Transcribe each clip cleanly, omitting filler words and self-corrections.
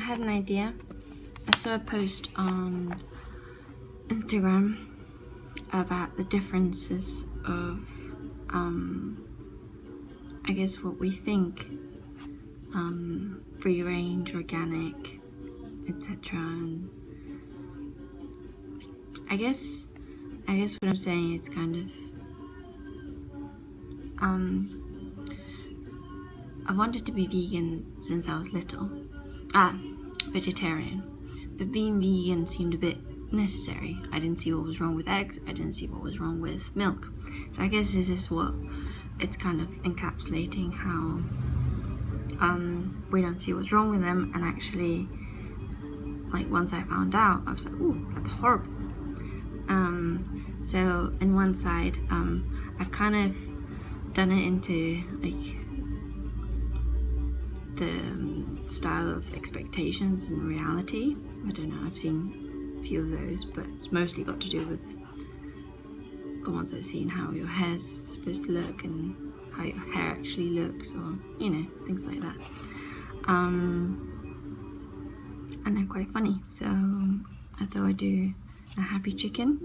had an idea. I saw a post on Instagram about the differences of I guess what we think free range, organic, etc. And I guess what I'm saying is kind of I wanted to be vegan since I was little. Vegetarian. But being vegan seemed a bit necessary. I didn't see what was wrong with eggs. I didn't see what was wrong with milk. So I guess this is what it's kind of encapsulating how we don't see what's wrong with them, and actually, like, once I found out, I was like, ooh, that's horrible. So in one side, I've kind of done it into like the style of expectations and reality. I don't know, I've seen a few of those, but it's mostly got to do with the ones I've seen, how your hair's supposed to look and how your hair actually looks, or, you know, things like that. And they're quite funny, so I thought I'd do a happy chicken.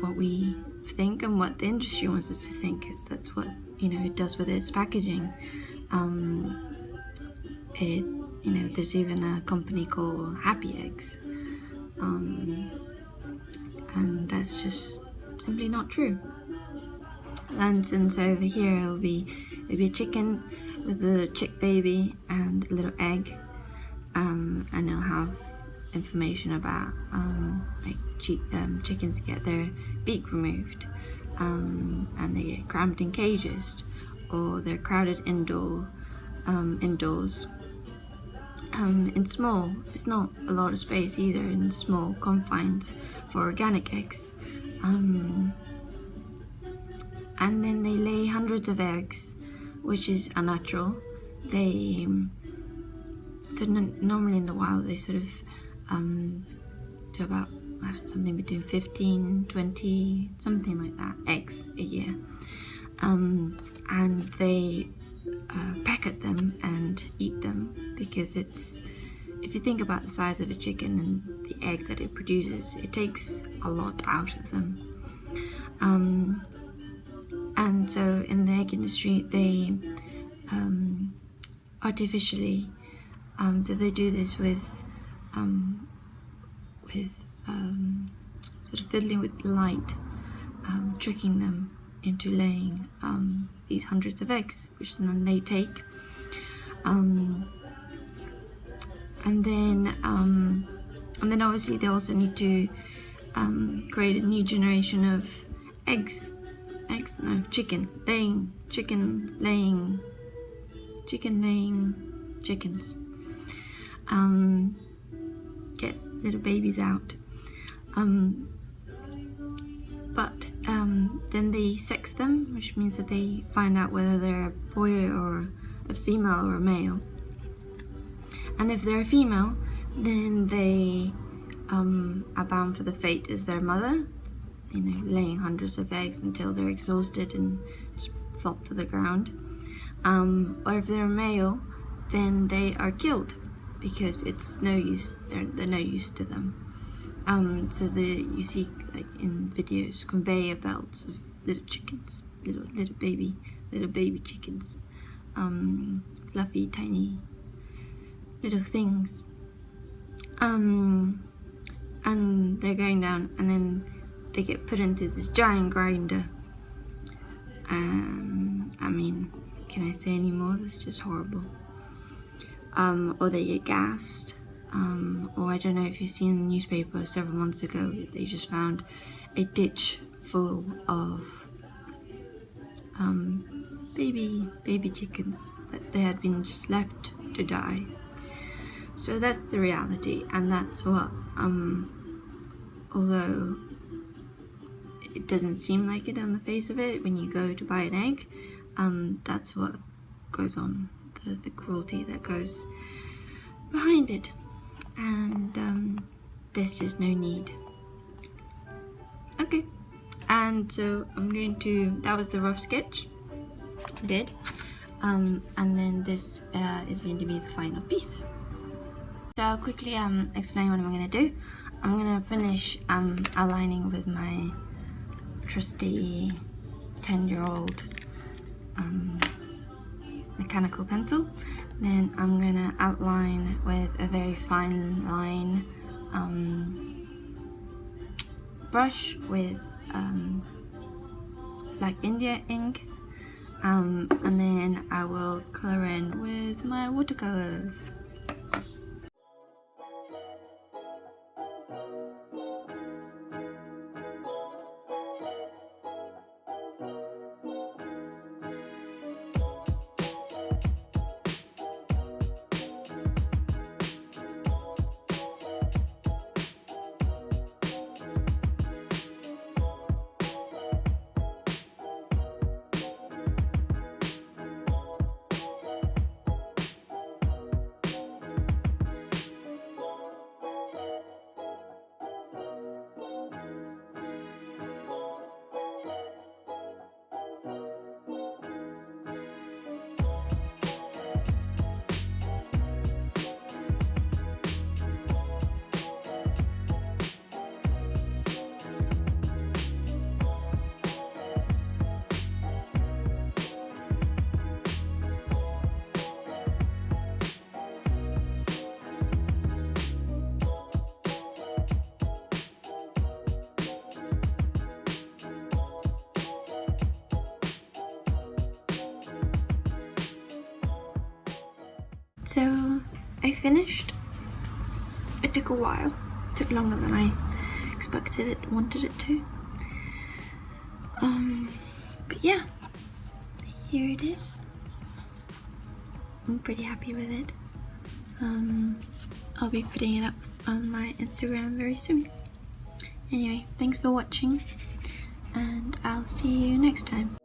What we think and what the industry wants us to think, is that's what, you know, it does with its packaging. You know, there's even a company called Happy Eggs, and that's just simply not true. And since over here it'll be a chicken with a little chick baby and a little egg, and it'll have information about like chickens get their beak removed, and they get crammed in cages, or they're crowded indoors in small, it's not a lot of space either, in small confines for organic eggs, and then they lay hundreds of eggs, which is unnatural. They normally in the wild they sort of do about something between 15, 20, something like that, eggs a year, and they peck at them and eat them, because it's, if you think about the size of a chicken and the egg that it produces, it takes a lot out of them. And so in the egg industry, they artificially, so they do this with sort of fiddling with the light, tricking them into laying these hundreds of eggs, which then they take, and then obviously they also need to create a new generation of chicken laying chickens, get little babies out, but then they sex them, which means that they find out whether they're a boy or a female or a male. And if they're a female, then they are bound for the fate as their mother, you know, laying hundreds of eggs until they're exhausted and just flop to the ground. Or if they're a male, then they are killed, because it's no use, they're no use to them. So you see, like in videos, conveyor belts of little chickens, little baby chickens, fluffy, tiny little things, and they're going down, and then they get put into this giant grinder. I mean, can I say any more? That's just horrible. Or they get gassed. Or I don't know if you've seen in the newspaper several months ago, they just found a ditch full of baby chickens that they had been just left to die. So that's the reality, and that's what, although it doesn't seem like it on the face of it when you go to buy an egg, that's what goes on, the cruelty that goes behind it. And there's just no need. Okay, and so I'm going to, that was the rough sketch I did. and then this is going to be the final piece. So I'll quickly explain what I'm going to do. I'm going to finish outlining with my trusty 10-year-old mechanical pencil. Then I'm going to outline with a very fine line brush with Black India ink, and then I will colour in with my watercolours. So I finished. It took a while. It took longer than I expected it, wanted it to. But yeah, here it is. I'm pretty happy with it. I'll be putting it up on my Instagram very soon. Anyway, thanks for watching, and I'll see you next time.